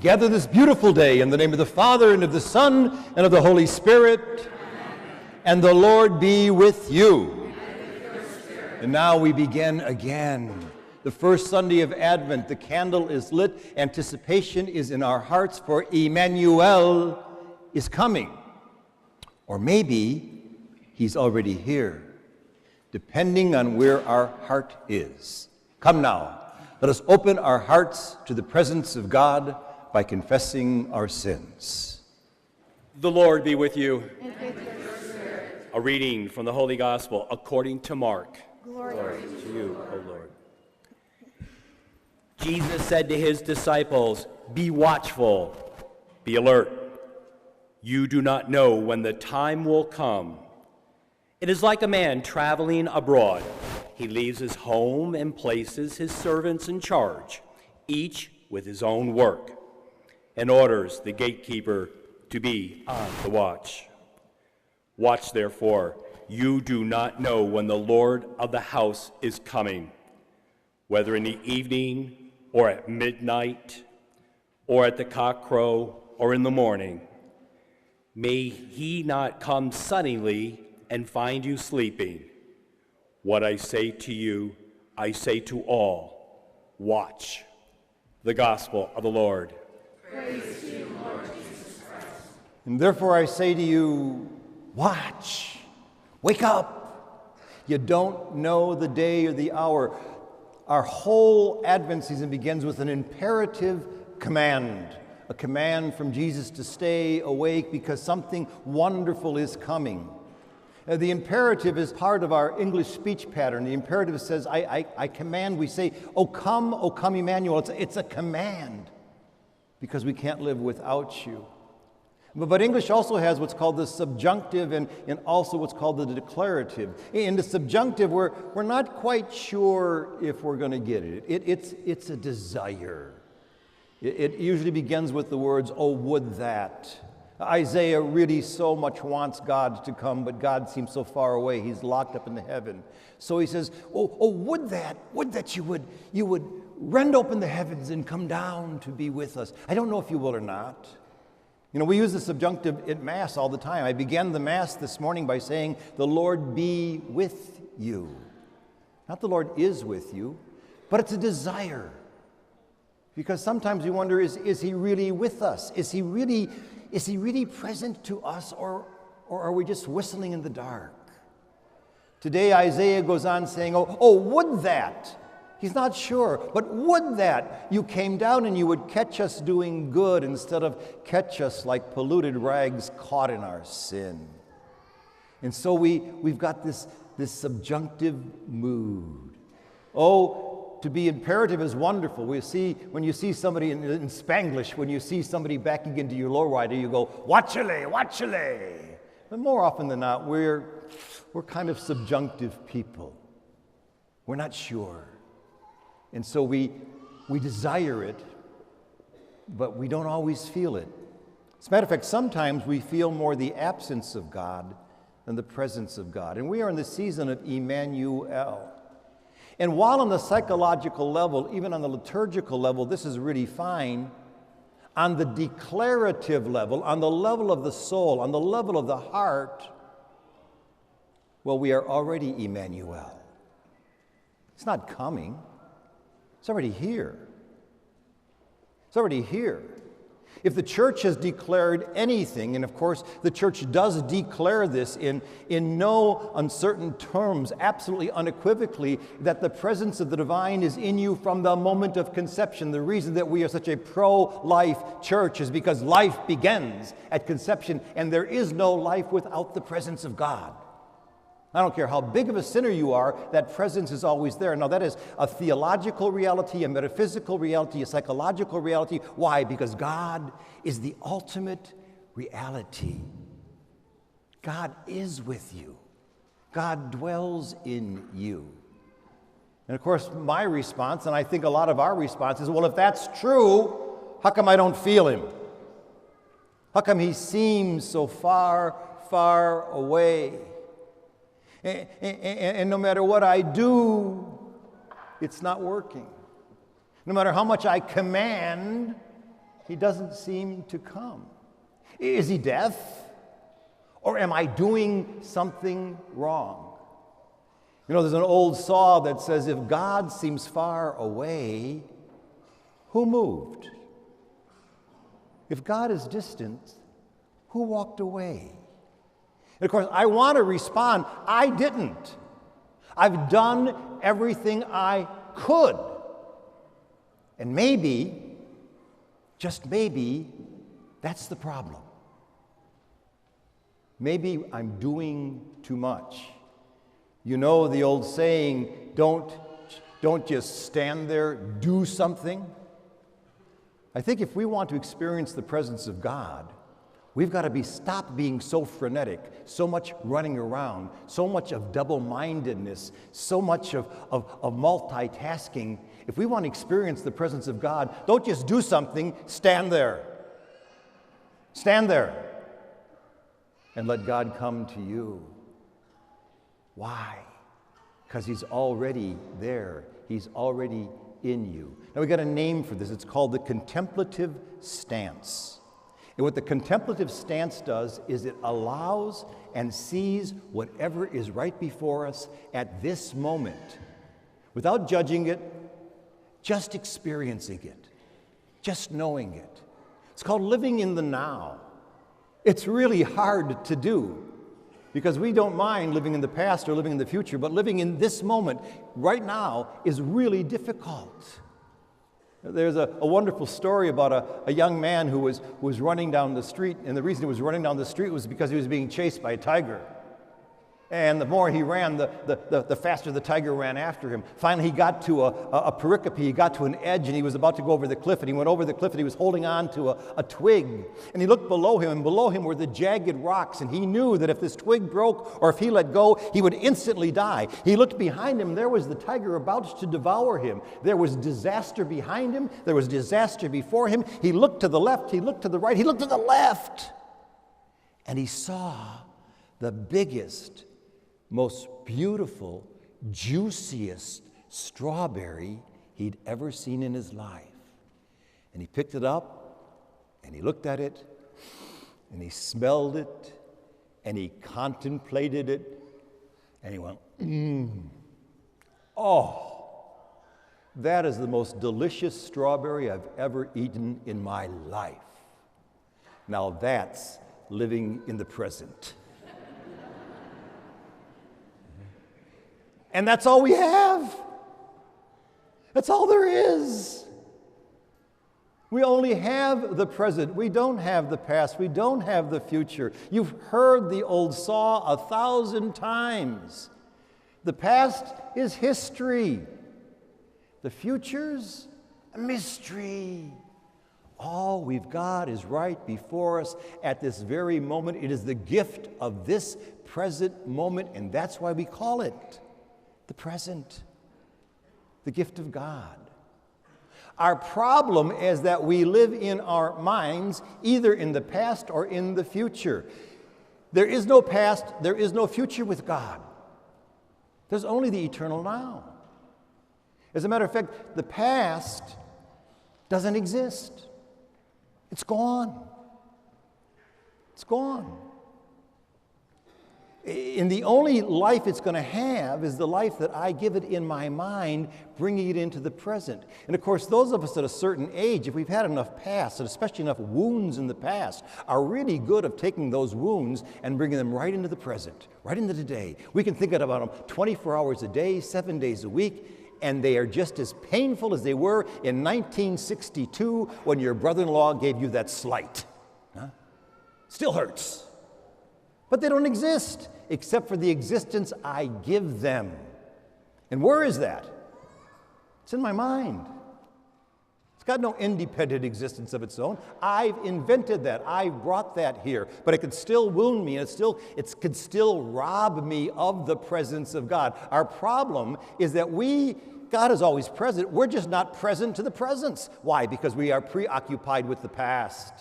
gather this beautiful day in the name of the Father, and of the Son, and of the Holy Spirit. Amen. And the Lord be with you. And with your spirit. And now we begin again. The first Sunday of Advent, the candle is lit, anticipation is in our hearts, for Emmanuel is coming. Or maybe he's already here, depending on where our heart is. Come now, let us open our hearts to the presence of God by confessing our sins. The Lord be with you. And with your spirit. A reading from the Holy Gospel according to Mark. Glory to you, O Lord. Jesus said to his disciples, "Be watchful, be alert. You do not know when the time will come. It is like a man traveling abroad. He leaves his home and places his servants in charge, each with his own work, and orders the gatekeeper to be on the watch. Watch, therefore. You do not know when the Lord of the house is coming, whether in the evening or at midnight, or at the cockcrow, or in the morning. May he not come suddenly and find you sleeping. What I say to you, I say to all, watch." The Gospel of the Lord. Praise to you, Lord Jesus Christ. And therefore I say to you, watch, wake up. You don't know the day or the hour. Our whole Advent season begins with an imperative command, a command from Jesus to stay awake because something wonderful is coming. The imperative is part of our English speech pattern. The imperative says, I command. We say, O come, Emmanuel. It's a command because we can't live without you. But English also has what's called the subjunctive and also what's called the declarative. In the subjunctive, we're not quite sure if we're going to get it. It's a desire. It usually begins with the words, "Oh, would that." Isaiah really so much wants God to come, but God seems so far away. He's locked up in the heaven. So he says, "Oh, would that you would rend open the heavens and come down to be with us." I don't know if you will or not. You know, we use the subjunctive at Mass all the time. I began the Mass this morning by saying, "The Lord be with you." Not the Lord is with you, but it's a desire. Because sometimes we wonder, is he really with us? Is he really present to us, or are we just whistling in the dark? Today Isaiah goes on saying, oh, would that. He's not sure, but would that you came down and you would catch us doing good instead of catch us like polluted rags caught in our sin. And so we've got this subjunctive mood. Oh, to be imperative is wonderful. When you see somebody in Spanglish, when you see somebody backing into your lowrider, you go, "Watchale, watchale." But more often than not, we're kind of subjunctive people. We're not sure. And so we desire it, but we don't always feel it. As a matter of fact, sometimes we feel more the absence of God than the presence of God. And we are in the season of Emmanuel. And while on the psychological level, even on the liturgical level, this is really fine, on the declarative level, on the level of the soul, on the level of the heart, well, we are already Emmanuel. It's not coming. It's already here. It's already here. If the church has declared anything, and of course the church does declare this in no uncertain terms, absolutely unequivocally, that the presence of the divine is in you from the moment of conception. The reason that we are such a pro-life church is because life begins at conception, and there is no life without the presence of God. I don't care how big of a sinner you are, that presence is always there. Now, that is a theological reality, a metaphysical reality, a psychological reality. Why? Because God is the ultimate reality. God is with you. God dwells in you. And of course, my response, and I think a lot of our response is, well, if that's true, how come I don't feel him? How come he seems so far, far away? And no matter what I do, it's not working. No matter how much I command, he doesn't seem to come. Is he deaf? Or am I doing something wrong? You know, there's an old saw that says, if God seems far away, who moved? If God is distant, who walked away? And of course, I want to respond, I didn't. I've done everything I could. And maybe, just maybe, that's the problem. Maybe I'm doing too much. You know the old saying, don't just stand there, do something. I think if we want to experience the presence of God, we've got to stop being so frenetic, so much running around, so much of double-mindedness, so much of multitasking. If we want to experience the presence of God, don't just do something, stand there. Stand there and let God come to you. Why? Because he's already there. He's already in you. Now we got a name for this. It's called the contemplative stance. And what the contemplative stance does is it allows and sees whatever is right before us at this moment, without judging it, just experiencing it, just knowing it. It's called living in the now. It's really hard to do because we don't mind living in the past or living in the future, but living in this moment right now is really difficult. There's a wonderful story about a young man who was running down the street, and the reason he was running down the street was because he was being chased by a tiger. And the more he ran, the faster the tiger ran after him. Finally, he got to a pericope, he got to an edge, and he was about to go over the cliff, and he went over the cliff, and he was holding on to a twig. And he looked below him, and below him were the jagged rocks, and he knew that if this twig broke or if he let go, he would instantly die. He looked behind him, there was the tiger about to devour him. There was disaster behind him, there was disaster before him. He looked to the left, he looked to the right, he looked to the left, and he saw the biggest, most beautiful, juiciest strawberry he'd ever seen in his life. And he picked it up, and he looked at it, and he smelled it, and he contemplated it, and he went, oh, that is the most delicious strawberry I've ever eaten in my life. Now that's living in the present. And that's all we have. That's all there is. We only have the present. We don't have the past. We don't have the future. You've heard the old saw 1,000 times. The past is history. The future's a mystery. All we've got is right before us at this very moment. It is the gift of this present moment, and that's why we call it the present, the gift of God. Our problem is that we live in our minds either in the past or in the future. There is no past, there is no future with God. There's only the eternal now. As a matter of fact, the past doesn't exist. It's gone. It's gone. And the only life it's going to have is the life that I give it in my mind, bringing it into the present. And of course, those of us at a certain age, if we've had enough past, and especially enough wounds in the past, are really good at taking those wounds and bringing them right into the present, right into today. We can think about them 24 hours a day, 7 days a week, and they are just as painful as they were in 1962 when your brother-in-law gave you that slight. Still hurts. But they don't exist except for the existence I give them. And where is that? It's in my mind. It's got no independent existence of its own. I've invented that. I brought that here. But it could still wound me, and it could still rob me of the presence of God. Our problem is that God is always present. We're just not present to the presence. Why? Because we are preoccupied with the past.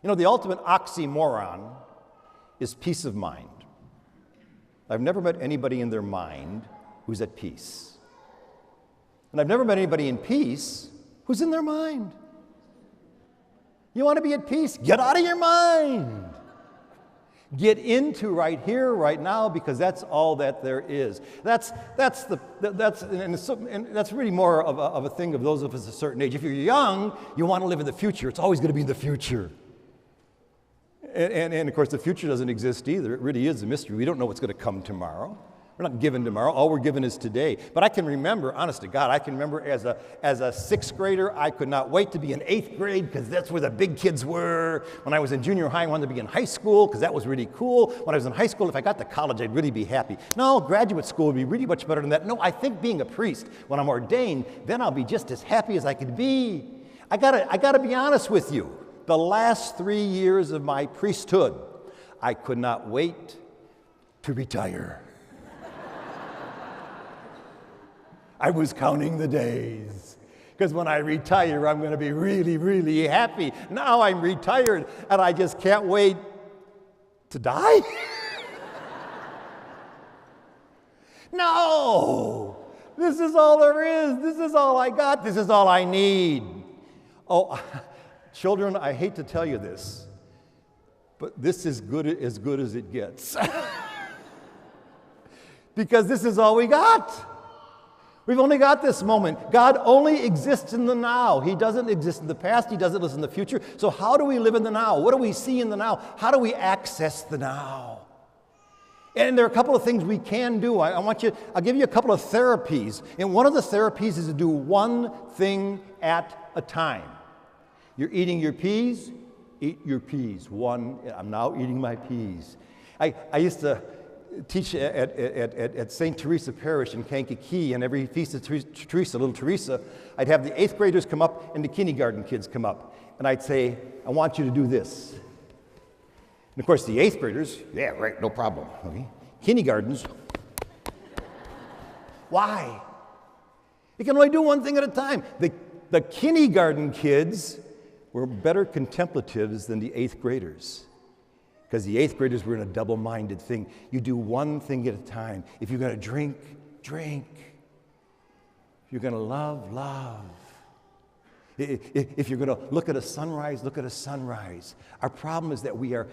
You know, the ultimate oxymoron is peace of mind. I've never met anybody in their mind who's at peace. And I've never met anybody in peace who's in their mind. You want to be at peace? Get out of your mind. Get into right here, right now, because that's all that there is. That's really more of a thing of those of us a certain age. If you're young, you want to live in the future. It's always going to be the future. And of course, the future doesn't exist either. It really is a mystery. We don't know what's going to come tomorrow. We're not given tomorrow. All we're given is today. But I can remember, honest to God, I can remember as a sixth grader, I could not wait to be in eighth grade because that's where the big kids were. When I was in junior high, I wanted to be in high school because that was really cool. When I was in high school, if I got to college, I'd really be happy. No, graduate school would be really much better than that. No, I think being a priest, when I'm ordained, then I'll be just as happy as I could be. I gotta be honest with you. The last 3 years of my priesthood, I could not wait to retire. I was counting the days, because when I retire, I'm going to be really, really happy. Now I'm retired, and I just can't wait to die. No, this is all there is. This is all I got. This is all I need. Oh, children, I hate to tell you this, but this is good as it gets. Because this is all we got. We've only got this moment. God only exists in the now. He doesn't exist in the past. He doesn't exist in the future. So how do we live in the now? What do we see in the now? How do we access the now? And there are a couple of things we can do. I'll give you a couple of therapies. And one of the therapies is to do one thing at a time. You're eating your peas, eat your peas. I'm now eating my peas. I used to teach at St. Teresa Parish in Kankakee, and every feast of Teresa, little Teresa, I'd have the 8th graders come up and the kindergarten kids come up. And I'd say, I want you to do this. And of course, the 8th graders, yeah, right, no problem. Okay. Kindergartens, why? You can only do one thing at a time. The kindergarten kids were better contemplatives than the 8th graders. Because the 8th graders were in a double-minded thing. You do one thing at a time. If you're going to drink, drink. If you're going to love, love. If you're going to look at a sunrise, look at a sunrise. Our problem is that we are,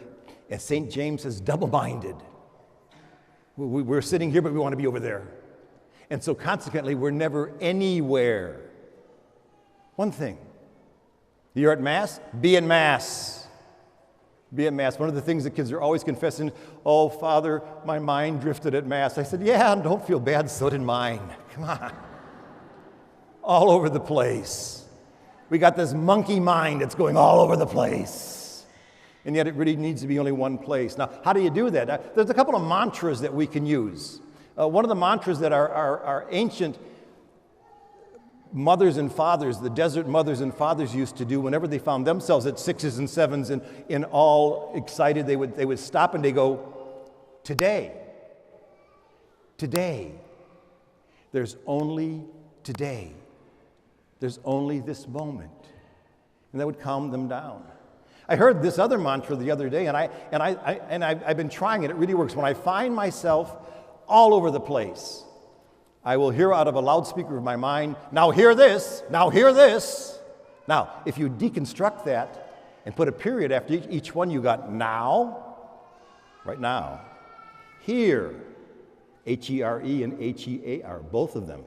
as St. James says, double-minded. We're sitting here, but we want to be over there. And so consequently, we're never anywhere. One thing. You're at Mass? Be in Mass. Be at Mass. One of the things the kids are always confessing, oh, Father, my mind drifted at Mass. I said, yeah, don't feel bad, so did mine. Come on. All over the place. We got this monkey mind that's going all over the place. And yet it really needs to be only one place. Now, how do you do that? There's a couple of mantras that we can use. One of the mantras that our ancient mothers and fathers, the desert mothers and fathers used to do whenever they found themselves at 6s and 7s and all excited, they would stop and they go, today, there's only today, there's only this moment. And that would calm them down. I heard this other mantra the other day, and I've been trying it. It really works. When I find myself all over the place, I will hear out of a loudspeaker of my mind, now hear this, now hear this. Now, if you deconstruct that and put a period after each one, you got now, right now, here, H-E-R-E and H-E-A-R, both of them,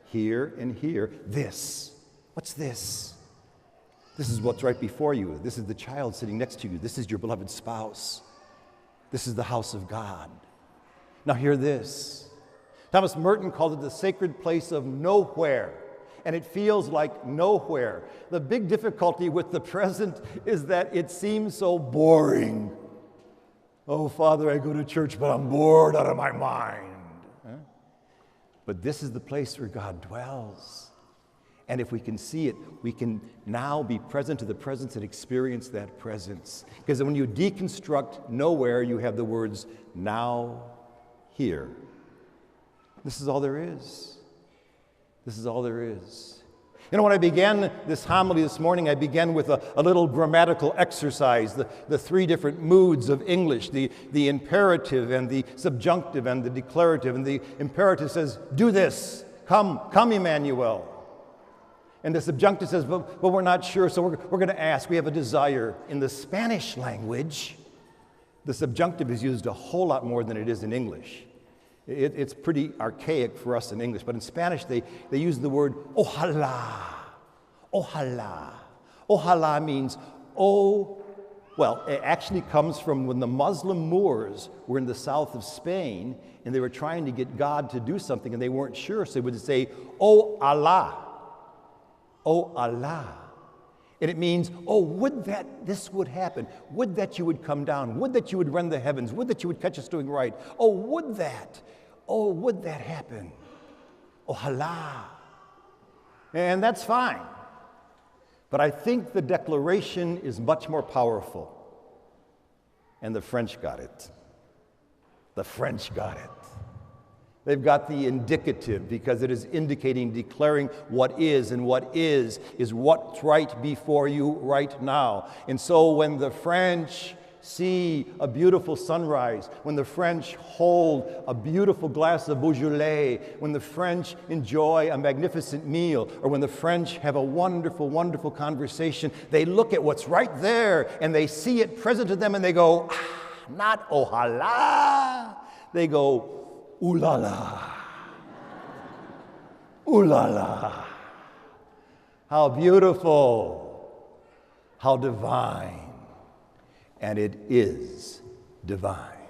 here and here, this. What's this? This is what's right before you. This is the child sitting next to you. This is your beloved spouse. This is the house of God. Now hear this. Thomas Merton called it the sacred place of nowhere, and it feels like nowhere. The big difficulty with the present is that it seems so boring. Oh, Father, I go to church, but I'm bored out of my mind. Huh? But this is the place where God dwells. And if we can see it, we can now be present to the presence and experience that presence. Because when you deconstruct nowhere, you have the words, now, here. This is all there is. This is all there is. You know, when I began this homily this morning, I began with a little grammatical exercise, the 3 different moods of English, the imperative and the subjunctive and the declarative. And the imperative says, do this. Come, Emmanuel. And the subjunctive says, but we're not sure, so we're going to ask. We have a desire. In the Spanish language, the subjunctive is used a whole lot more than it is in English. It's pretty archaic for us in English, but in Spanish they use the word ojalá. Ojalá. Ojalá means, well, it actually comes from when the Muslim Moors were in the south of Spain and they were trying to get God to do something and they weren't sure, so they would say, "Oh Allah, oh Allah." And it means, would that this would happen. Would that you would come down. Would that you would rend the heavens. Would that you would catch us doing right. Would that happen. Ojalá. And that's fine. But I think the declaration is much more powerful. And the French got it. The French got it. They've got the indicative because it is indicating, declaring what is, and what is what's right before you right now. And so when the French see a beautiful sunrise, when the French hold a beautiful glass of Beaujolais, when the French enjoy a magnificent meal, or when the French have a wonderful, wonderful conversation, they look at what's right there and they see it present to them and they go, not ojalá, they go, ooh la la. Ooh la la. How beautiful. How divine. And it is divine.